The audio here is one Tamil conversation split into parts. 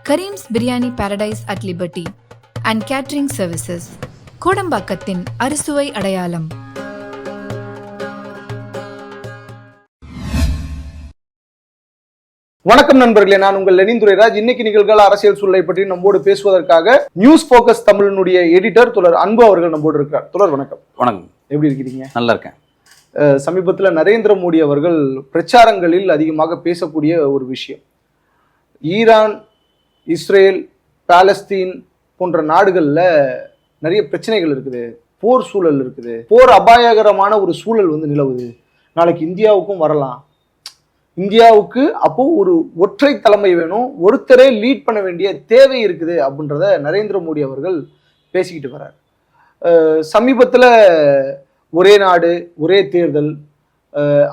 Karim's biryani paradise at liberty and catering services, கோடம்பாக்கத்தின் அறுசுவை அடையாளம். வணக்கம் நண்பர்களே, நான் உங்கள் லெனின் துரைராஜ். இன்னைக்கு நிகழ்கால அரசியல் சூழலை பற்றி நம்மோடு பேசுவதற்காக நியூஸ் போக்கஸ் தமிழினுடைய எடிட்டர் தொடர் அன்பு அவர்கள் நம்மோடு இருக்கிறார். தொடர் வணக்கம். வணக்கம். எப்படி இருக்கிறீங்க? நல்லா இருக்கேன். சமீபத்தில் நரேந்திர மோடி அவர்கள் பிரச்சாரங்களில் அதிகமாக பேசக்கூடிய ஒரு விஷயம், ஈரான், இஸ்ரேல், பாலஸ்தீன் போன்ற நாடுகளில் நிறைய பிரச்சனைகள் இருக்குது, போர் சூழல் இருக்குது, போர் அபாயகரமான ஒரு சூழல் நிலவுது, நாளைக்கு இந்தியாவுக்கும் வரலாம், இந்தியாவுக்கு அப்போ ஒரு ஒற்றை தலைமை வேணும், ஒருத்தரே லீட் பண்ண வேண்டிய தேவை இருக்குது அப்படின்றத நரேந்திர மோடி அவர்கள் பேசிக்கிட்டு வர்றார். சமீபத்தில் ஒரே நாடு ஒரே தேர்தல்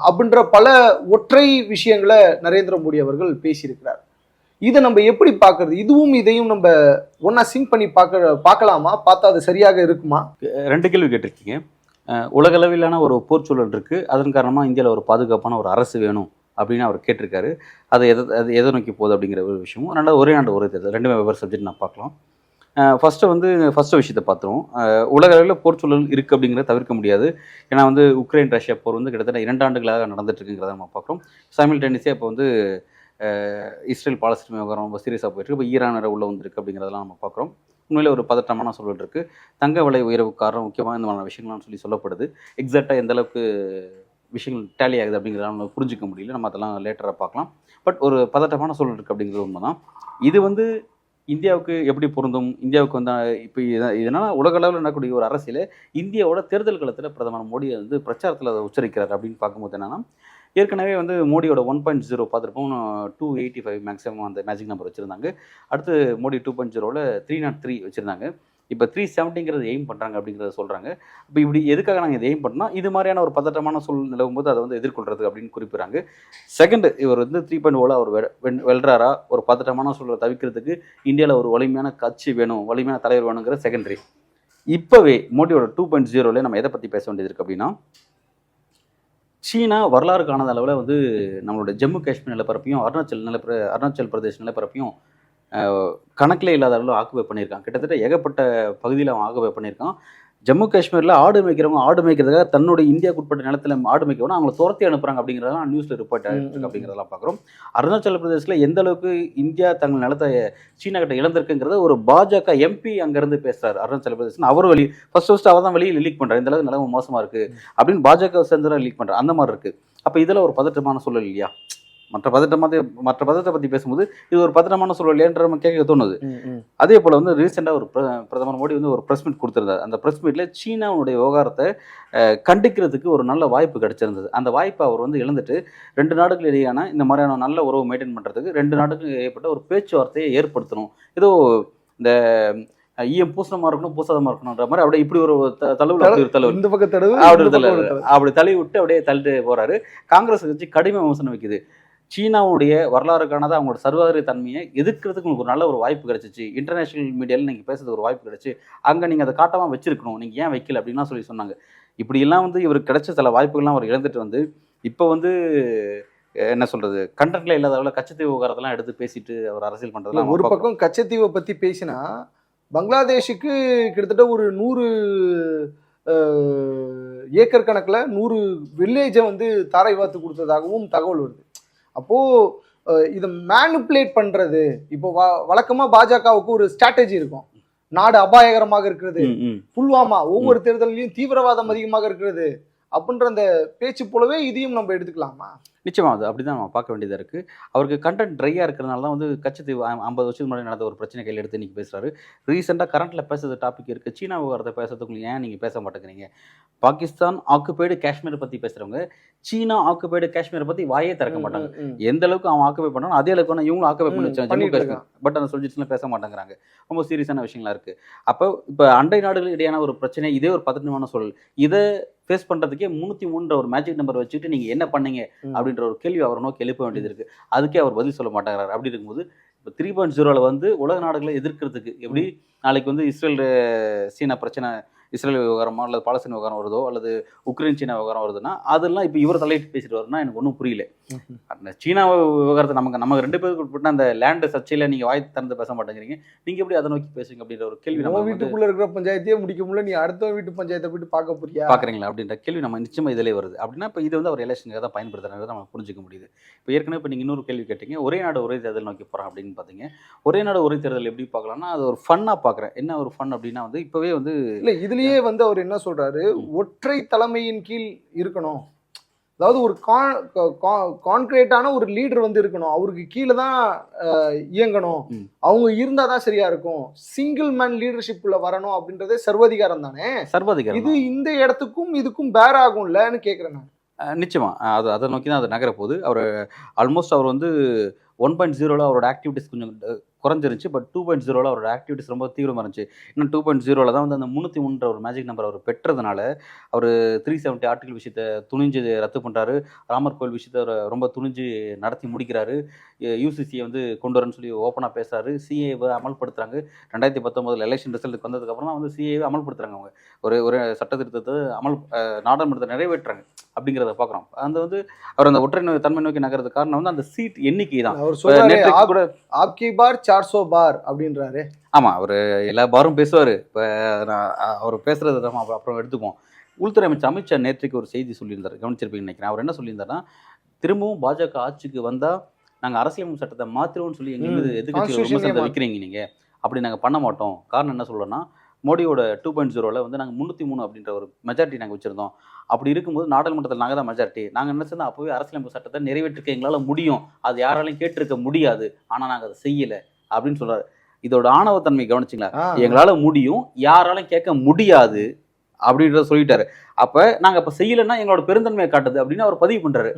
அப்படின்ற பல ஒற்றை விஷயங்களை நரேந்திர மோடி அவர்கள் பேசியிருக்கிறார். இதை நம்ம எப்படி பார்க்கறது? இதுவும் இதையும் நம்ம ஒன்னா சிங்க் பண்ணி பார்க்கலாமா? பார்த்தா அது சரியாக இருக்குமா? ரெண்டு கேள்வி கேட்டிருக்கீங்க. உலகளவிலான ஒரு போர் சூழல் இருக்கு, அதன் காரணமாக இந்தியாவில் ஒரு பாதுகாப்பான ஒரு அரசு வேணும் அப்படின்னு அவர் கேட்டிருக்காரு. அது எதை நோக்கி போகுது அப்படிங்கிற ஒரு விஷயமும், ரெண்டாவது ஒரே நாடு ஒரே தேர்தல், ரெண்டுமே வெவ்வேறு சப்ஜெக்ட் நான் பார்க்கலாம். ஃபர்ஸ்ட் விஷயத்தை பார்த்துருவோம். உலக அளவில் போர் சூழல் இருக்குது அப்படிங்கிறத தவிர்க்க முடியாது. ஏன்னா உக்ரைன் ரஷ்யா போர் கிட்டத்தட்ட 2 ஆண்டுகளாக நடந்துட்டு இருக்குங்கிறத நம்ம பார்க்குறோம். சைமல்டேனியஸாக இப்போ இஸ்ரேல் பாலஸ்தீன் விவகாரம் ரொம்ப சீரியஸாக போயிட்டு இப்போ ஈரான் உள்ள வந்திருக்கு அப்படிங்கிறதெல்லாம் நம்ம பார்க்குறோம். உண்மையிலே ஒரு பதட்டமான சூழல் இருக்குது. தங்க விலை உயர்வு காரணம் முக்கியமாக இந்த மாதிரி விஷயங்கள்லாம் சொல்லப்படுது. எக்ஸாக்டாக எந்த அளவுக்கு விஷயங்கள் டேலி ஆகுது அப்படிங்கிறத நம்ம புரிஞ்சிக்க முடியல, நம்ம அதெல்லாம் லேட்டராக பார்க்கலாம். பட் ஒரு பதட்டமான சூழல் இருக்குது அப்படிங்கிறது உண்மை தான். இது இந்தியாவுக்கு எப்படி பொருந்தும்? இந்தியாவுக்கு இப்போ இதனால் உலக அளவில் நடக்கக்கூடிய ஒரு அரசியல் இந்தியாவோட தேர்தல் காலத்தில் பிரதமர் மோடி பிரச்சாரத்தில் அதை உச்சரிக்கிறார் அப்படின்னு பார்க்கும்போது என்னென்னா, ஏற்கனவே மோடியோட 1.0 பார்த்துருப்போம், 285 மேக்ஸிமம் அந்த மேஜிக் நம்பர் வச்சுருந்தாங்க. அடுத்து மோடி 2.0வில் 303 வச்சுருந்தாங்க. இப்போ 370ங்கிறது எய்ம் பண்ணுறாங்க அப்படிங்கிறத சொல்கிறாங்க. இப்போ இப்படி எதுக்காக நாங்கள் இதை எய்ம் பண்ணோம்னா, இது மாதிரியான ஒரு பதட்டமான சூழல் நிலவும் போது அதை எதிர்கொள்கிறது அப்படின்னு குறிப்பிட்றாங்க. செகண்ட், இவர் 3.0வில் அவர் வெல்றாரா, ஒரு பதட்டமான சூழலை தவிர்க்கிறதுக்கு இந்தியாவில் ஒரு வலிமையான கட்சி வேணும், வலிமையான தலைவர் வேணுங்கிற செகண்டரி. இப்போவே மோடியோட 2.0வில் நம்ம எதை பற்றி பேச வேண்டியது இருக்குது அப்படின்னா, சீனா வரலாறு காணாத அளவில் நம்மளோட ஜம்மு காஷ்மீர் நிலப்பரப்பையும் அருணாச்சல் பிரதேஷ் நிலப்பரப்பையும் கணக்கில் இல்லாத அளவில் ஆக்குபை பண்ணியிருக்கான். கிட்டத்தட்ட ஏகப்பட்ட பகுதியில் அவன் ஆக்குபை பண்ணியிருக்கான். ஜம்மு காஷ்மீரில் ஆடு மேய்க்கிறவங்க ஆடு மேய்க்கிறதுக்காக தன்னுடைய இந்தியாவுக்கு உட்பட்ட நிலத்தில் ஆடு மேய்க்கணும் அவங்களை துரத்தி அனுப்புகிறாங்க அப்படிங்கிறதெல்லாம் நியூஸில் ரிப்போர்ட் ஆகிருக்கு அப்படிங்கிறதெல்லாம் பார்க்குறோம். அருணாச்சல பிரதேசில் எந்த அளவுக்கு இந்தியா தங்கள் நிலத்தை சீனா கிட்ட இழந்திருக்குங்கிறத ஒரு பாஜக எம்பி அங்கேருந்து பேசுகிறார். அருணாச்சல பிரதேசம் அவர் ஃபர்ஸ்ட் அவர் தான் வெளியில் லீக் பண்ணுறாரு, இந்த அளவுக்கு நிலவு மோசமாக இருக்குது அப்படின்னு பாஜக சேர்ந்து லீக் பண்ணுறாரு. அந்த மாதிரி இருக்குது. அப்போ இதில் ஒரு பதட்டமான சூழல் இல்லையா? மற்ற பதட்டத்தை பற்றி பேசும்போது இது ஒரு பதட்டமான சூழல் இல்லையன்ற நம்ம கேட்க தோணுது. அதே போல் ரீசெண்டாக ஒரு பிரதமர் மோடி ஒரு ப்ரெஸ் மீட் கொடுத்துருந்தார். அந்த ப்ரெஸ் மீட்டில் சீனாவுடைய விவகாரத்தை கண்டிக்கிறதுக்கு ஒரு நல்ல வாய்ப்பு கிடைச்சிருந்தது. அந்த வாய்ப்பை அவர் இழந்துட்டு 2 நாடுகள் இடையான இந்த மாதிரியான நல்ல உறவு மெயின்டைன் பண்ணுறதுக்கு 2 நாடுகளுக்கு ஏற்பட்ட ஒரு பேச்சுவார்த்தையை ஏற்படுத்தணும். ஏதோ இந்த ஈயம் பூசணமா இருக்கணும் பூசாதமா இருக்கணும்ன்ற மாதிரி அப்படியே இப்படி ஒரு தலைவர் இந்த பக்கம் தடவை அப்படி தழுவி விட்டு அப்படியே தள்ளிட்டு போறாரு. காங்கிரஸ் கட்சி கடுமை விமர்சனம் வைக்குது. சீனாவுடைய வரலாறுக்கானது அவங்களோட சர்வாதிகார தன்மையை எதிர்க்கிறதுக்கு உங்களுக்கு ஒரு நல்ல ஒரு வாய்ப்பு கிடைச்சிச்சு, இன்டர்நேஷனல் மீடியாவில் நீங்கள் பேசுறது ஒரு வாய்ப்பு கிடைச்சி, அங்கே நீங்கள் அதை காட்டாமல் வச்சிருக்கணும், நீங்கள் ஏன் வைக்கல அப்படின்லாம் சொன்னாங்க. இப்படியெல்லாம் இவருக்கு கிடைச்ச சில வாய்ப்புகள்லாம் அவர் இழந்துட்டு இப்போ என்ன சொல்றது, கண்டென்ட்ல இல்லாத அளவில் கச்சத்தீவு விவகாரத்தெல்லாம் எடுத்து பேசிட்டு அவர் அரசியல் பண்ணுறதுலாம். ஒரு பக்கம் கச்சத்தீவை பற்றி பேசினா பங்களாதேஷுக்கு கிட்டத்தட்ட ஒரு 100 ஏக்கர் கணக்கில் 100 வில்லேஜை தாரை வாத்து கொடுத்ததாகவும் தகவல் வருது. அப்போது இதை மேனிப்புலேட் பண்ணுறது, இப்போ வழக்கமாக பாஜகவுக்கு ஒரு ஸ்ட்ராட்டஜி இருக்கும், நாடு அபாயகரமாக இருக்கிறது, புல்வாமா ஒவ்வொரு தேர்தலையும் தீவிரவாதம் அதிகமாக இருக்கிறது அப்படின்ற அந்த பேச்சு போலவே இதையும் நம்ம எடுத்துக்கலாமா? நிச்சயமாக அது அப்படி தான் நம்ம பார்க்க வேண்டியதாக இருக்குது. அவருக்கு கண்டென்ட் ட்ரையாக இருக்கிறதுனால தான் கச்சத்தீவு 50 வருஷத்துக்கு முன்னாடி நடந்த ஒரு பிரச்சனை கையில் எடுத்து இன்றைக்கி பேசுகிறாரு. ரீசெண்டாக கரண்ட்டில் பேசுறது டாபிக் இருக்குது. சீனா விவகாரத்தை பேசுறதுக்கு ஏன் நீங்கள் பேச மாட்டேங்கிறீங்க? பாகிஸ்தான் ஆக்குபைடு காஷ்மீரை பற்றி பேசுகிறவங்க சீனா ஆக்குபைடு காஷ்மீரை பற்றி வாயே திறக்க மாட்டாங்க. எந்த அளவுக்கு அவன் ஆக்குபை பண்ணாலும் அதே அளவுக்கு இவங்களும் ஆக்குபை பண்ணி வச்சாங்க ஜம்மு காஷ்மீர். பட் அந்த சொல்லிச்சுலாம் பேச மாட்டேங்கிறாங்க. ரொம்ப சீரியஸான விஷயங்களா இருக்குது. அப்போ இப்போ அண்டை நாடுகள் இடையான ஒரு பிரச்சனை, இதே ஒரு பதட்டமான சூழல், இதை ஃபேஸ் பண்ணுறதுக்கே 303 ஒரு மேஜிக் நம்பர் வச்சுட்டு நீங்கள் என்ன பண்ணீங்க அப்படின்ற ஒரு கேள்வி அவரை நோக்கி எழுப்ப வேண்டியது இருக்குது. அதுக்கே அவர் பதில் சொல்ல மாட்டேங்கிறார். அப்படி இருக்கும்போது இப்போ 3.0வில் உலக நாடுகளை எதிர்க்கிறதுக்கு எப்படி நாளைக்கு இஸ்ரேல் சீனா பிரச்சனை இஸ்ரேல் விவகாரமோ அல்லது பாலஸ்தீன விவகாரம் வருதோ அல்லது உக்ரைன் சீனா விவகாரம் வருதுன்னா அதெல்லாம் இப்போ இவர் தலையிட்டு பேசிட்டு வருதுன்னா எனக்கு ஒன்றும் புரியல. அந்த சீனா விவகாரத்தை நம்ம 2 பேருக்கு உட்பட்டு அந்த லேண்டு சர்ச்சையில் நீங்கள் வாய் திறந்து பேச மாட்டேங்கிறீங்க, நீங்கள் எப்படி அதை நோக்கி பேசுங்க அப்படின்ற ஒரு கேள்வி நம்ம வீட்டுக்குள்ள இருக்கிற பஞ்சாயத்தையே முடிக்க முடியல, நீ அடுத்த வீட்டு பஞ்சாயத்தை போயிட்டு பார்க்க போறியா பார்க்குறீங்களா அப்படின்ற கேள்வி நம்ம நிச்சயமாக இதிலே வருது. அப்படின்னா இப்போ இது வந்து அவர் எலெக்ஷனுக்காக தான் பயன்படுத்துறாங்க நம்ம புரிஞ்சுக்க முடியுது. இப்போ ஏற்கனவே இப்போ நீங்கள் இன்னொரு கேள்வி கேட்டீங்க, ஒரே நாடு ஒரே தேர்தல் நோக்கி போகிறோம் அப்படின்னு பார்த்தீங்க. ஒரே நாடு ஒரே தேர்தல் எப்படி பார்க்கலாம்னா அது ஒரு ஃபன்னாக பார்க்குறேன். என்ன ஒரு ஃபன் அப்படின்னா வந்து இப்போவே வந்து இல்லை இதுலேயே வந்து அவர் என்ன சொல்றாரு, ஒற்றை தலைமையின் கீழ் இருக்கணும், அதாவது ஒரு கான்கிரீட்டான ஒரு லீடர் வந்து இருக்கணும், அவருக்கு கீழே தான் இயங்கணும், அவங்க இருந்தாதான் சரியா இருக்கும், சிங்கிள் மேன் லீடர்ஷிப்ல வரணும் அப்படின்றதே சர்வாதிகாரம் தானே. சர்வாதிகாரம் இது இந்த இடத்துக்கும் இதுக்கும் பேர் ஆகும்லன்னு கேட்குறேன் நான். நிச்சயமா அதை நோக்கி தான் அது நகர போகுது. அவர் ஆல்மோஸ்ட் அவர் வந்து 1.0 அவரோட ஆக்டிவிட்டிஸ் கொஞ்சம் குறைஞ்சிருச்சு. பட் 2.0 அவரோட ஆக்டிவிட்டிஸ் ரொம்ப தீவிரமாக இருந்துச்சு. இன்னும் 2.0 தான் வந்து அந்த 303 ஒரு மேஜிக் நம்பர் அவர் பெற்றதுனால அவர் 370 ஆர்டிகல் விஷயத்தை துணிஞ்சு ரத்து பண்ணுறாரு. ராமர் கோயில் விஷயத்தை ரொம்ப துணிஞ்சு நடத்தி முடிக்கிறாரு. யூசிசியை வந்து கொண்டு வரேன்னு சொல்லி ஓப்பனாக பேசுகிறாரு. சிஏவை அமல்படுத்துகிறாங்க. 2019 எலெக்ஷன் ரிசல்ட்டுக்கு வந்ததுக்கப்புறம் தான் வந்து சிஏவை அமல்படுத்துகிறாங்க. அவங்க ஒரு சட்ட திருத்தத்தை நாடாளுமன்றத்தை நிறைவேற்றுறாங்க அப்படிங்கிறத பார்க்குறோம். அந்த வந்து அவர் அந்த ஒற்றை தன்மை நோக்கி நகர்றது காரணம் வந்து அந்த சீட் எண்ணிக்கை தான். அவர் சொல்றாரு கூட ஆப்கி பார் 400 பார் அப்படின்றாரு. ஆமா, அவர் எல்லா பாரும் பேசுவார். இப்போ அவர் பேசுறது நம்ம அப்புறம் எடுத்துக்குவோம். உள்துறை அமைச்சர் அமித்ஷா நேற்றுக்கு ஒரு செய்தி சொல்லியிருந்தார், கவனிச்சிருப்பீங்கன்னு நினைக்கிறேன். அவர் என்ன சொல்லியிருந்தாருன்னா, திரும்பவும் பாஜக ஆட்சிக்கு வந்தால் நாங்கள் அரசியலமைப்பு சட்டத்தை மாற்றுவோம்னு சொல்லி எங்கள் மீது எதிர்க்கட்சிகள் விமர்சனத்தை வைக்கிறீங்க நீங்கள், அப்படி நாங்கள் பண்ண மாட்டோம். காரணம் என்ன சொல்கிறோன்னா, மோடியோட 2.0 வந்து நாங்கள் 303 அப்படின்ற ஒரு மெஜாரிட்டி நாங்கள் வச்சுருந்தோம். அப்படி இருக்கும்போது நாடாளுமன்றத்தில் நாங்கள் தான் மெஜாரிட்டி. நாங்கள் என்ன செஞ்சோம், அப்போவே அரசியலமைப்பு சட்டத்தை நிறைவேற்றிருக்க எங்களால் முடியும், அது யாராலையும் கேட்டிருக்க முடியாது, ஆனால் நாங்கள் அதை செய்யலை அப்படின்னு சொல்கிறாரு. இதோட ஆணவத்தன்மை கவனிச்சிங்களா? எங்களால் முடியும், யாராலையும் கேட்க முடியாது அப்படின்றத சொல்லிட்டாரு. அப்போ நாங்கள் இப்போ செய்யலைன்னா எங்களோட பெருந்தன்மையை காட்டுது அப்படின்னு அவர் பதிவு பண்ணுறாரு.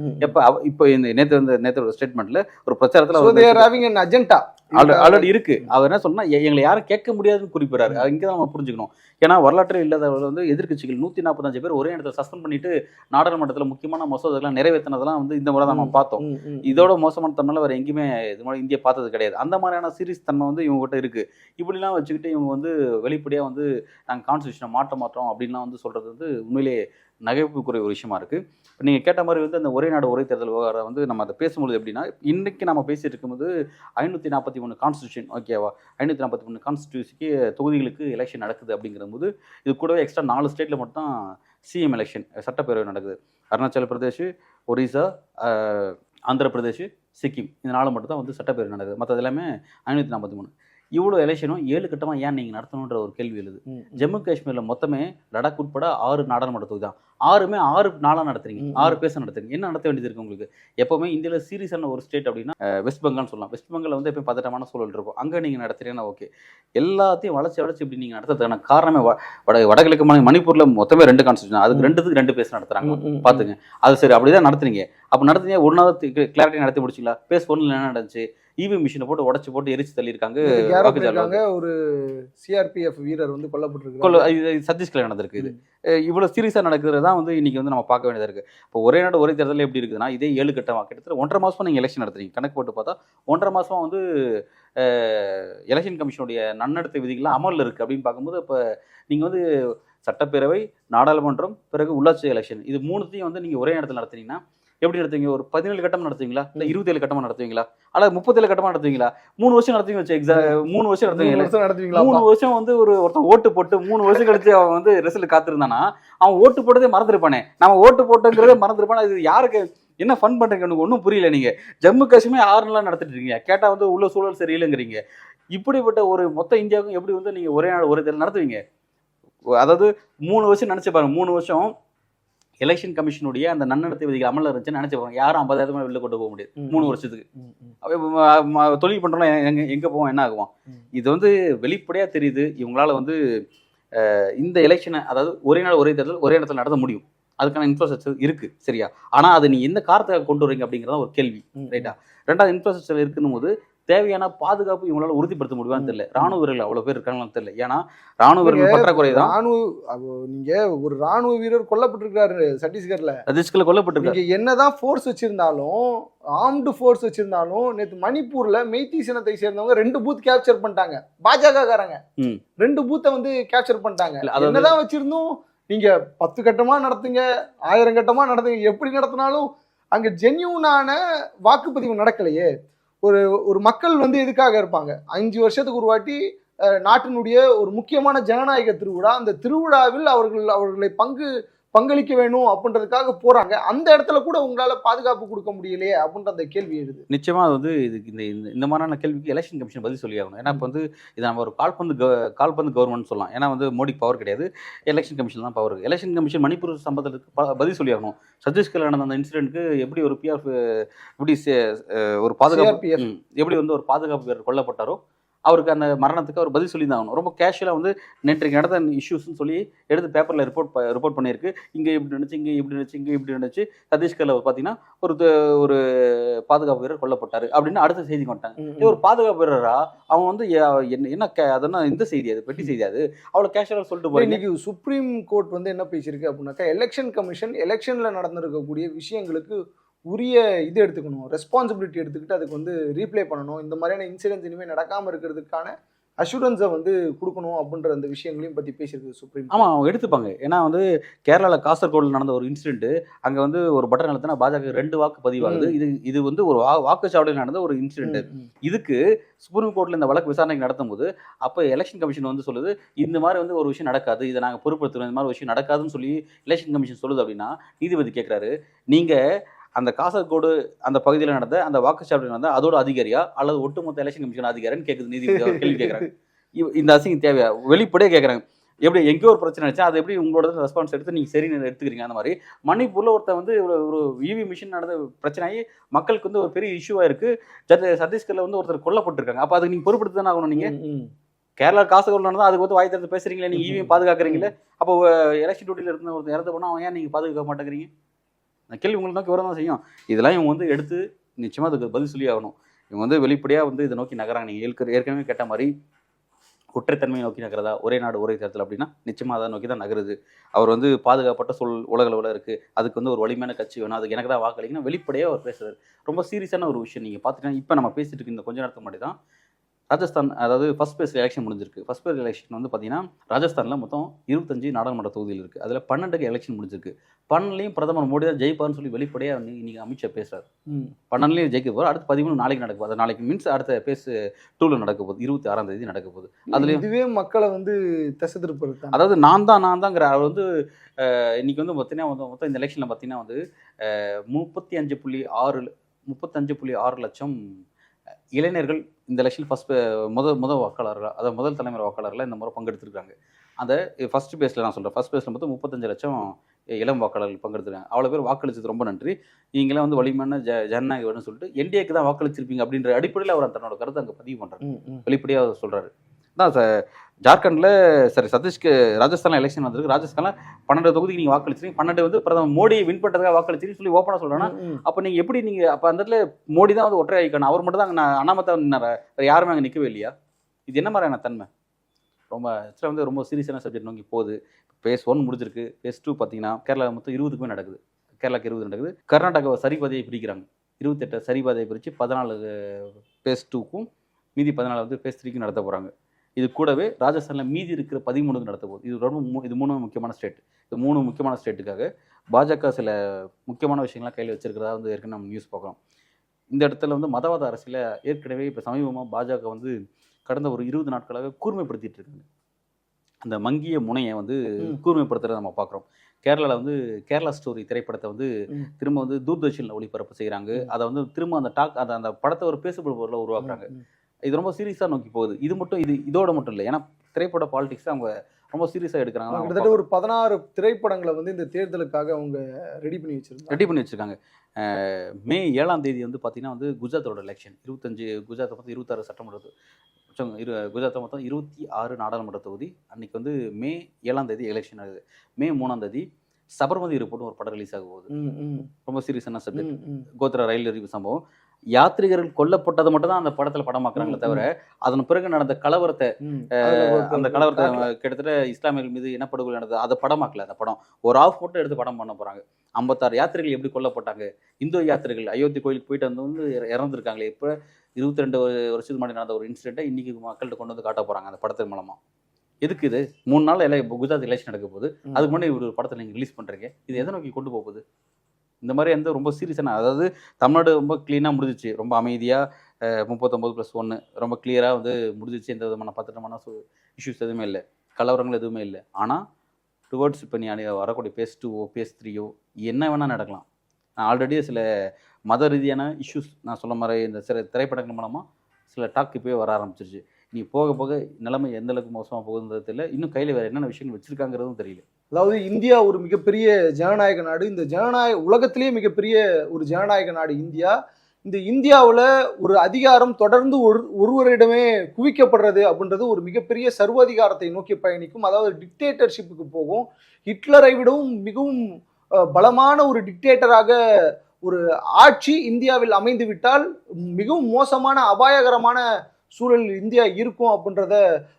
இப்போ இந்த நேற்று ஸ்டேட்மெண்ட்டில் ஒரு பிரச்சாரத்தில் அஜெண்டா ஆல்ரெடி இருக்கு. அவர் என்ன சொன்னா, எங்களை யாரும் கேட்க முடியாதுன்னு குறிப்பிடாரு. இங்கே தான் நம்ம புரிஞ்சுக்கணும். ஏன்னா வரலாற்றில் இல்லாதவர்கள் வந்து எதிர்க்கட்சிகள் 145 பேர் ஒரே இடத்துல சஸ்பெண்ட் பண்ணிட்டு நாடாளுமன்றத்தில் முக்கியமான மசோதாக்கெல்லாம் நிறைவேற்றினதெல்லாம் வந்து இந்த முறை தான் நம்ம பார்த்தோம். இதோட மோசமான தன்மையில வேறு எங்கேயுமே இது மாதிரி இந்தியா பார்த்தது கிடையாது. அந்த மாதிரியான சீரியஸ் தன்மை வந்து இவங்ககிட்ட இருக்கு. இப்படிலாம் வச்சுக்கிட்டு இவங்க வந்து வெளிப்படையாக வந்து நாங்கள் கான்ஸ்டியூஷனை மாற்றோம் அப்படின்லாம் வந்து சொல்றது வந்து உண்மையிலேயே நகைப்புக்குரிய ஒரு விஷயமா இருக்குது. நீங்கள் கேட்ட மாதிரி வந்து அந்த ஒரே நாடு ஒரே தேர்தல் விவகாரம் வந்து நம்ம அதை பேசும்போது எப்படின்னா, இன்றைக்கி நம்ம பேசிட்டு இருக்கும்போது 543 கான்ஸ்டியூஷன், ஓகேவா, 543 கான்ஸ்டியூஷனுக்கு தொகுதிகளுக்கு எலெக்ஷன் நடக்குது அப்படிங்கிறபோது இது கூடவே எக்ஸ்ட்ரா 4 ஸ்டேட்டில் மட்டும் சிஎம் எலெக்ஷன் சட்டப்பேரவை நடக்குது. அருணாச்சல பிரதேஷ், ஒரிசா, ஆந்திர பிரதேஷ், சிக்கிம், இந்த 4 மட்டும் தான் வந்து சட்டப்பேரவை நடக்குது. மற்றது எல்லாமே 543. இவ்வளோ எலெக்ஷனும் 7 கட்டமாக ஏன் நீங்கள் நடத்தணுன்ற ஒரு கேள்வி எழுது. ஜம்மு காஷ்மீரில் மொத்தமே லடாக் உட்பட 6 நாடாளுமன்ற தொகுதி தான். 6மே 6 நாளாக நடத்துறீங்க, 6 பேச நடத்துறீங்க. என்ன நடத்த வேண்டியது இருக்குது உங்களுக்கு? எப்போவுமே இந்தியாவில் சீரியஸான ஒரு ஸ்டேட் அப்படின்னா வெஸ்ட் பெங்கால்னு சொல்லலாம். வெஸ்ட் பெங்கால் வந்து எப்போ பதட்டமான சூழல் இருக்கும், அங்கே நீங்கள் நடத்துறீங்கன்னா ஓகே. எல்லாத்தையும் வளர்ச்சி இப்படி நீங்கள் நடத்துறதுக்கான காரணமே வடகிழக்கு மணிப்பூரில் மொத்தமே 2 கான்ஸ்டியூஷன், அதுக்கு 2க்கு பேச நடத்துறாங்க. பார்த்துங்க, அது சரி, அப்படிதான் நடத்துறீங்க. அப்போ நடத்துங்க, ஒன்றாவது கிளாரிட்டி நடத்தி முடிச்சிங்களா? பேஸ் 1 என்ன நடந்துச்சு? இவிஎம் மிஷினை போட்டு உடச்சி போட்டு எரிச்சு தள்ளியிருக்காங்க. ஒரு சிஆர்பிஎஃப் வீரர் வந்து கொல்லப்பட்டிருக்கு. சத்தீஸ்கரில் நடந்திருக்கு. இது இவ்வளோ சீரியஸாக நடக்கிறது தான் வந்து இன்னைக்கு வந்து நம்ம பார்க்க வேண்டியதாக இருக்குது. இப்போ ஒரே நாடு ஒரே தேர்தலில் எப்படி இருக்குதுன்னா, இதே 7 கட்டமாக கிட்டத்தட்ட 1.5 மாதமாக நீங்கள் எலெக்ஷன் நடத்துறீங்க. கணக்கு போட்டு பார்த்தா 1.5 மாதமாக வந்து எலெக்ஷன் கமிஷனுடைய நன்னடத்தை விதிகள்லாம் அமலில் இருக்குது. அப்படின்னு பார்க்கும்போது இப்போ நீங்கள் வந்து சட்டப்பேரவை, நாடாளுமன்றம், பிறகு உள்ளாட்சி எலெக்ஷன், இது 3த்தையும் வந்து நீங்கள் ஒரே இடத்துல நடத்துனீங்கன்னா எப்படி நடத்துவீங்க? ஒரு 17 கட்டமாக நடத்துவீங்களா, இல்லை 27 கட்டமாக நடத்துவீங்களா, அல்லது 37 கட்டமாக நடத்துவீங்களா? 3 வருஷம் நடத்துவீங்க வச்சு 3 வருஷம் நடத்துவீங்களா? 3 வருஷம் வந்து ஒருத்தன் ஓட்டு போட்டு 3 வருஷம் கழிச்சு அவன் வந்து ரிசல்ட் காத்திருந்தானா அவன் ஓட்டு போட்டதே மறந்துருப்பானே. நம்ம ஓட்டு போட்டோங்கிறதே மறந்துருப்பானே. இது யாருக்கு என்ன ஃபன் பண்ணுறீங்க? எனக்கு ஒன்றும் புரியல. நீங்கள் ஜம்மு காஷ்மீர் 6 நாளாக நடத்திட்டு இருக்கீங்க, கேட்டால் வந்து உள்ள சூழல் சரியில்லைங்கிறீங்க. இப்படிப்பட்ட ஒரு மொத்த இந்தியாவுக்கும் எப்படி வந்து நீங்கள் ஒரே நாடு ஒரே தேர்தல் நடத்துவீங்க? அதாவது 3 வருஷம் நினச்சி பாருங்க. 3 வருஷம் எலெக்ஷன் கமிஷனுடைய அந்த நன்னடத்தை விதிகள் அமலில் இருந்துச்சுன்னு நினச்சி பாருங்க. யாரும் 50,000 வெளில கொண்டு போக முடியாது 3 வருஷத்துக்கு. தொழில் பண்ணுறோம், எங்கே போவோம், என்ன ஆகுவோம்? இது வந்து வெளிப்படையாக தெரியுது. இவங்களால வந்து இந்த எலெக்ஷனை, அதாவது ஒரே நாள் ஒரே தேர்தல் ஒரே இடத்துல நடத்த முடியும், அதுக்கான இன்ஃப்ராஸ்ட்ரக்சர் இருக்குது, சரியா? ஆனால் அது நீ எந்த காரணத்துக்காக கொண்டு வரீங்க அப்படிங்கிறத ஒரு கேள்வி, ரைட்டா? 2வது இன்ஃப்ராஸ்ட்ரக்சர் இருக்குன்னு போது தேவையான பாதுகாப்பு இவங்களால உறுதிப்படுத்த முடியுமான்னு தெரியல. ராணுவ வீரர்கள் அவ்வளவு பேர் இருக்காங்களான்னு தெரியல. ஏன்னா ராணுவ வீரர்கள் பற்றாக்குறை தான். நீங்க ஒரு ராணுவ வீரர் கொல்லப்பட்டிருக்காரு சத்தீஸ்கர்ல. சத்தீஸ்கர்ல கொல்லப்பட்டிருக்காரு. நீங்க என்னதான் ஃபோர்ஸ் வச்சிருந்தாலும், ஆர்ம்டு ஃபோர்ஸ் வச்சிருந்தாலும், நேத்து மணிப்பூர்ல மெய்த்தி சினத்தை சேர்ந்தவங்க 2 பூத் கேப்சர் பண்ணிட்டாங்க. பாஜக காரங்க 2 பூத்தை வந்து கேப்சர் பண்ணிட்டாங்க. என்னதான் வச்சிருந்தோம், நீங்க 10 கட்டமா நடத்துங்க, 1000 கட்டமா நடத்துங்க, எப்படி நடத்தினாலும் அங்க ஜென்யூனான வாக்குப்பதிவு நடக்கலையே. ஒரு மக்கள் வந்து எதுக்காக இருப்பாங்க? 5 வருஷத்துக்கு ஒரு வாட்டி நாட்டினுடைய ஒரு முக்கியமான ஜனநாயக திருவிழா. அந்த திருவிழாவில் அவர்களை பங்களிக்க வேணும் அப்படின்றதுக்காக போறாங்க. அந்த இடத்துல கூட உங்களால பாதுகாப்பு கொடுக்க முடியலையே அப்படின்ற அந்த கேள்வி எழுது. நிச்சயமா வந்து இதுக்கு இந்த மாதிரியான கேள்விக்கு எலெக்ஷன் கமிஷன் பதில் சொல்லி ஆகணும். ஏன்னா இப்போ வந்து இதை நம்ம ஒரு கால்பந்து கவர்மெண்ட் சொல்லலாம். ஏன்னா வந்து மோடிக்கு பவர் கிடையாது, எலெக்ஷன் கமிஷன் தான் பவர். எலெக்ஷன் கமிஷன் மணிப்பூர் சம்பந்தத்துக்கு பதில் சொல்லி ஆகணும். சத்தீஸ்கர்ல நடந்த அந்த இன்சிடென்ட்க்கு எப்படி ஒரு பிஆர்எஃப் எப்படி ஒரு பாதுகாப்பு எப்படி வந்து ஒரு பாதுகாப்பு வீரர் கொல்லப்பட்டாரோ அவருக்கு அந்த மரணத்துக்கு அவர் பதில் சொல்லி தான் ஆகணும். ரொம்ப கேஷுவலாக வந்து நேற்றைக்கு நடந்த இஷ்யூஸ்ன்னு சொல்லி எடுத்து பேப்பரில் ரிப்போர்ட் பண்ணியிருக்கு. இங்கே இப்படி நினச்சி, இங்கே இப்படி நினச்சி, இங்கே இப்படி நினச்சி சத்தீஸ்கரில் பார்த்தீங்கன்னா ஒரு பாதுகாப்பு வீரர் கொல்லப்பட்டார் அப்படின்னு அடுத்த செய்தி கொண்டாங்க. இது ஒரு பாதுகாப்பு வீரரா? அவன் வந்து என்ன அதெல்லாம் இந்த செய்தி, அது பெட்டி செய்தி, அது அவ்வளோ கேஷுவலாக சொல்லிட்டு போய் இன்னைக்கு சுப்ரீம் கோர்ட் வந்து என்ன பேசியிருக்கு அப்படின்னாக்கா, எலெக்ஷன் கமிஷன் எலெக்ஷன்ல நடந்திருக்கக்கூடிய விஷயங்களுக்கு உரிய இது எடுத்துக்கணும், ரெஸ்பான்சிபிலிட்டி எடுத்துக்கிட்டு அதுக்கு வந்து ரீப்ளே பண்ணணும். இந்த மாதிரியான இன்சிடென்ட்ஸ் இனிமேல் நடக்காமல் இருக்கிறதுக்கான அஷூரன்ஸை வந்து கொடுக்கணும் அப்படின்ற அந்த விஷயங்களையும் பற்றி பேசியிருக்கு சுப்ரீம். ஆமாம், அவங்க எடுத்துப்பாங்க. ஏன்னா வந்து கேரளாவில் காசர்கோடில் நடந்த ஒரு இன்சிடென்ட்டு, அங்கே வந்து ஒரு பட்டன் அழுத்தினா பாஜக 2 வாக்கு பதிவாகுது. இது வந்து ஒரு வாக்குச்சாவடியில் நடந்த ஒரு இன்சிடென்ட். இதுக்கு சுப்ரீம் கோர்ட்டில் இந்த வழக்கு விசாரணை நடத்தும் போது அப்போ எலெக்ஷன் கமிஷன் வந்து சொல்லுது, இந்த மாதிரி வந்து ஒரு விஷயம் நடக்காது, இதை நாங்கள் பொறுப்படுத்துகிறோம், இந்த மாதிரி விஷயம் நடக்காதுன்னு சொல்லி எலெக்ஷன் கமிஷன் சொல்லுது. அப்படின்னா நீதிபதி கேட்குறாரு, நீங்கள் அந்த காசர்கோடு அந்த பகுதியில் நடந்த அந்த வாக்குச்சாவடி நடந்த அதோட அதிகாரியா அல்லது ஒட்டுமொத்த எலெக்ஷன் கமிஷன் அதிகாரின்னு கேட்குது நீதிபதி. கேள்வி கேட்குறாங்க. இந்த அசிங்கம் தேவையா? வெளிப்படையே கேட்குறாங்க. எப்படி எங்கேயோ ஒரு பிரச்சனை ஆச்சு, அதை எப்படி உங்களோட ரெஸ்பான்ஸ் எடுத்து நீங்கள் சரி எடுத்துக்கிறீங்க? அந்த மாதிரி மணிப்பூரில் ஒருத்தர் வந்து ஒரு இவி மிஷின் நடந்த பிரச்சனையாகி மக்களுக்கு வந்து ஒரு பெரிய இஷ்யூவாக இருக்குது. சத்தீஸ்கரில் வந்து ஒருத்தர் கொல்லப்பட்டிருக்காங்க. அப்போ அதுக்கு நீங்கள் பொறுப்படுத்தி தானே ஆகணும். நீங்கள் கேரளா காசர்கோடு நடந்தால் அதுக்கு வந்து வாய் திறந்து பேசுகிறீங்களே, நீங்கள் ஈவியும் பாதுகாக்கிறீங்களே. அப்போ எலெக்ஷன் டியூட்டியில் இருந்த ஒருத்தர் இறந்து போனால் அவன் ஏன் நீங்கள் பாதுகாக்க மாட்டேங்கிறீங்க? அந்த கேள்வி உங்களுக்கு நோக்கி வரதான் செய்யும். இதெல்லாம் இவங்க வந்து எடுத்து நிச்சயமாக அதுக்கு பதில் சொல்லி ஆகணும். இவங்க வந்து வெளிப்படையாக வந்து இதை நோக்கி நகராங்க. நீங்கள் ஏற்கனவே கேட்ட மாதிரி குற்றத்தன்மையை நோக்கி நகரதா, ஒரே நாடு ஒரே தேர்தல் அப்படின்னா நிச்சயமாக அதை நோக்கி தான் நகருது. அவர் வந்து பாதுகாப்பட்ட உலக அளவில் இருக்குது, அதுக்கு வந்து ஒரு வலிமையான கட்சி வேணும், அதுக்கு எனக்கு தான் வாக்களிக்கணும் வெளிப்படையாக அவர் பேசுகிறார். ரொம்ப சீரியஸான ஒரு விஷயம். நீங்கள் பார்த்துட்டீங்கன்னா இப்போ நம்ம பேசிட்டு இருக்க இந்த கொஞ்ச நேரத்துக்கு முன்னாடி தான் ராஜஸ்தான், அதாவது ஃபர்ஸ்ட் பேஸ் எலெக்ஷன் முடிஞ்சிருக்கு. ஃபர்ஸ்ட் பேஸ் எலெக்ஷன் வந்து பார்த்தீங்கன்னா ராஜஸ்தானில் மொத்தம் 25 நாடாளுமன்ற தொகுதியில் இருக்குது. அதில் 12க்கு எலெக்ஷன் முடிஞ்சிருக்கு. 12லையும் பிரதமர் மோடி தான் ஜெயிப்பார்னு சொல்லி வெளிப்படையாக இன்னைக்கு அமித்ஷா பேசுகிறார். 12லையும் ஜெயிக்க போகிறார். அடுத்து 13 நாளைக்கு நடக்க போகுது. நாளைக்கு மீன்ஸ் அடுத்த பேஸ் 2ல் நடக்க போகுது, 26ஆம் தேதி நடக்க போகுது. அதுல இதுவே மக்களை வந்து திசை திருப்பது. அதாவது நான் தாங்கிற அவர் வந்து இன்னைக்கு வந்து பார்த்தீங்கன்னா மொத்தம் இந்த எலெக்ஷனில் பார்த்தீங்கன்னா வந்து 35.6 லட்சம் இளைஞர்கள் இந்த எலெக்ஷன் முதல் வாக்காளர்கள், அதாவது முதல் தலைமுறை வாக்காளர்கள் இந்த முறை பங்கெடுத்துருக்காங்க. அந்த ஃபர்ஸ்ட் பேஸில் நான் சொல்கிறேன், ஃபர்ஸ்ட் பேஸில் மொத்தம் 35 லட்சம் இளம் வாக்காளர்கள் பங்கெடுத்துருக்காங்க. அவ்வளோ பேர் வாக்களிச்சது ரொம்ப நன்றி, நீங்களாம் வந்து வலிமையான ஜனநாயகம் வேணும்னு சொல்லிட்டு என்டிஏக்கு தான் வாக்களிச்சிருப்பீங்க அப்படின்ற அடிப்படையில் அவர் தன்னோட கருத்தை அங்கே பதிவு பண்ணுறாரு. வெளிப்படையாக சொல்கிறாரு. தான் ஜார்க்கண்டில் ராஜஸ்தானில் எலெக்ஷன் வந்திருக்கு. ராஜஸ்தானில் 12 தொகுதிக்கு நீங்கள் வாக்களிச்சிருக்கீங்க, 12 வந்து பிரதமர் மோடியை வின் பண்ணுறதுக்காக வாக்களிச்சிருக்கீங்க சொல்லி ஓப்பனாக சொல்கிறேன்னா, அப்போ நீங்கள் எப்படி அப்போ அந்த இடத்துல மோடி தான் வந்து ஒற்றை ஆகிக்கணும், அவர் மட்டும் தான் அங்கே அனாமத்தா நின்னார், வேறு யாருமே அங்கே நிற்கவே இல்லையா? இது என்ன மாதிரியான தன்மை? ரொம்ப ஆக்சுவலாக வந்து ரொம்ப சீரியஸான சப்ஜெக்ட் நோக்கி போகுது. phase 1 முடிஞ்சிருக்கு. phase 2 பார்த்தீங்கன்னா கேரளா மொத்தம் 20க்குமே நடக்குது. கேரளாக்கு 20 நடக்குது. கர்நாடகாவை சரிபாதையை பிரிக்கிறாங்க. 28 சரிபாதையை பிரித்து 14 phase 2க்கும் மீதி 14 வந்து phase 3க்கும் நடத்த போகிறாங்க. இது கூடவே ராஜஸ்தானில் மீதி இருக்கிற 13க்கு நடத்த போகுது. இது 3 முக்கியமான ஸ்டேட். இது 3 முக்கியமான ஸ்டேட்டுக்காக பாஜக சில முக்கியமான விஷயங்கள்லாம் கையில் வச்சிருக்கிறதா வந்து ஏற்கனவே நம்ம நியூஸ் பார்க்குறோம். இந்த இடத்துல வந்து மதவாத அரசியல ஏற்கனவே இப்போ சமீபமாக பாஜக வந்து கடந்த ஒரு 20 நாட்களாக கூர்மைப்படுத்திட்டு இருக்காங்க. அந்த மங்கிய முனையை வந்து கூர்மைப்படுத்துறதை நம்ம பார்க்குறோம். கேரளாவில் வந்து கேரளா ஸ்டோரி திரைப்படத்தை வந்து திரும்ப வந்து தூர்தர்ஷனில் ஒளிபரப்பு செய்கிறாங்க. அதை வந்து திரும்ப அந்த படத்தை ஒரு பேசுபொருள் பொருளை உருவாக்குறாங்க. இது ரொம்ப சீரியஸாக நோக்கி போகுது. இதோட மட்டும் இல்லை, ஏன்னா திரைப்பட பாலிடிக்ஸ் அவங்க ரொம்ப சீரியஸாக எடுக்கிறாங்க. கிட்டத்தட்ட ஒரு 16 திரைப்படங்களை வந்து இந்த தேர்தலுக்காக அவங்க ரெடி பண்ணி வச்சிருக்காங்க. மே 7ஆம் தேதி வந்து பார்த்தீங்கன்னா வந்து குஜராத்தோட எலெக்ஷன் 25, குஜராத்தை மொத்தம் 26 சட்டமன்ற குஜராத்தில் மொத்தம் 26 நாடாளுமன்ற தொகுதி. அன்னைக்கு வந்து மே 7ஆம் தேதி எலெக்ஷன் ஆகுது. மே 3ஆம் தேதி சபர்மதி ரிப்போர்ட்னு ஒரு படம் ரிலீஸ் ஆக போகுது. ரொம்ப சீரியஸான சப்ஜெக்ட். கோத்ரா ரயில் எரிவு சம்பவம். யாத்ரீகர்கள் கொல்லப்பட்டதை மட்டும் தான் அந்த படத்துல படமாக்குறாங்களே தவிர அதன் பிறகு நடந்த கலவரத்தை அந்த கலவரத்தை கிட்டத்தட்ட இஸ்லாமியர்கள் மீது இனப்படுகொலை நடந்தது அதை படமாக்கல. அந்த படம் ஒரு ஆஃப் மட்டும் எடுத்து படம் பண்ண போறாங்க. 56 யாத்திரைகள் எப்படி கொல்லப்பட்டாங்க, இந்து யாத்திரைகள் அயோத்தி கோயிலுக்கு போயிட்டு வந்து இறந்துருக்காங்களே, இப்போ 22 வருஷத்துக்கு முன்னாடி நடந்த ஒரு இன்சிடென்ட்டை இன்னைக்கு மக்கள்கிட்ட கொண்டு வந்து காட்ட போறாங்க அந்த படத்தின் மூலமா. எதுக்கு இது 3 நாள் குஜராத் எலெக்ஷன் நடக்க போகுது, அதுக்கு முன்னாடி ஒரு படத்தை நீங்கள் ரிலீஸ் பண்ணுறீங்க, இது எதை நோக்கி கொண்டு போகுது? இந்த மாதிரி வந்து ரொம்ப சீரியஸான, அதாவது தமிழ்நாடு ரொம்ப க்ளீனாக முடிஞ்சிச்சு, ரொம்ப அமைதியாக 39+1 ரொம்ப கிளியராக வந்து முடிஞ்சிச்சு, எந்த விதமான பத்திரமான இஷ்யூஸ் எதுவுமே இல்லை, கலவரங்கள் எதுவுமே இல்லை. ஆனால் டுவர்ட்ஸ் இப்போ நீ வரக்கூடிய பேஸ் 2ஓ பேஸ் 3ஓ என்ன வேணால் நடக்கலாம். நான் ஆல்ரெடி சில மத ரீதியான இஷ்யூஸ் நான் சொல்ல மாதிரி இந்த சில திரைப்படங்கள் மூலமாக சில டாக் இப்போயே வர ஆரம்பிச்சிருச்சு. நீ போக போக நிலைமை எந்த அளவுக்கு மோசமாக போகுதுன்றது தெரியல, இன்னும் கையில் வேறு என்னென்ன விஷயங்கள் வச்சுருக்காங்கிறதும் தெரியல. அதாவது இந்தியா ஒரு மிகப்பெரிய ஜனநாயக நாடு, இந்த உலகத்திலேயே மிகப்பெரிய ஒரு ஜனநாயக நாடு இந்தியா. இந்த இந்தியாவில் ஒரு அதிகாரம் தொடர்ந்து ஒருவரிடமே குவிக்கப்படுறது அப்படின்றது ஒரு மிகப்பெரிய சர்வாதிகாரத்தை நோக்கி பயணிக்கும், அதாவது டிக்டேட்டர்ஷிப்புக்கு போகும். ஹிட்லரை விடவும் மிகவும் பலமான ஒரு டிக்டேட்டராக ஒரு ஆட்சி இந்தியாவில் அமைந்து விட்டால் மிகவும் மோசமான அபாயகரமான சூழலில் இந்தியா இருக்கும் அப்படின்றத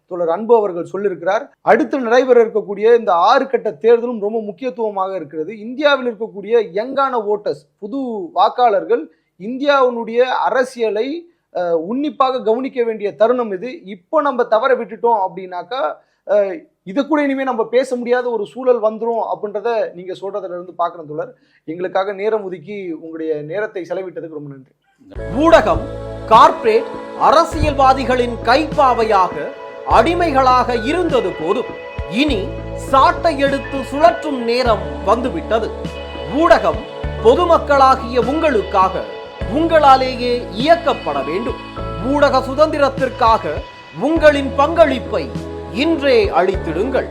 தோழர் அன்பு அவர்கள் சொல்லியிருக்கிறார். அடுத்து நடைபெற இருக்கக்கூடிய இந்த 6 கட்ட தேர்தலும் ரொம்ப முக்கியத்துவமாக இருக்கிறது. இந்தியாவில் இருக்கக்கூடிய யங்கான ஓட்டர்ஸ், புது வாக்காளர்கள் இந்தியாவினுடைய அரசியலை உன்னிப்பாக கவனிக்க வேண்டிய தருணம் இது. இப்போ நம்ம தவற விட்டுட்டோம் அப்படின்னாக்கா இதை கூட இனிமே நம்ம பேச முடியாத ஒரு சூழல் வந்துடும் அப்படின்றத நீங்க சொல்றதுல இருந்து பார்க்குற தோழர். எங்களுக்காக நேரம் ஒதுக்கி உங்களுடைய நேரத்தை செலவிட்டதுக்கு ரொம்ப நன்றி. ஊடகம் கார்ப்பரேட் அரசியல்வாதிகளின் கைப்பாவையாக அடிமைகளாக இருந்தது போதும், இனி சாட்டை எடுத்து சுழற்றும் நேரம் வந்துவிட்டது. ஊடகம் பொதுமக்களாகிய உங்களுக்காக உங்களாலேயே இயக்கப்பட வேண்டும். ஊடக சுதந்திரத்திற்காக உங்களின் பங்களிப்பை இன்றே அளித்திடுங்கள்.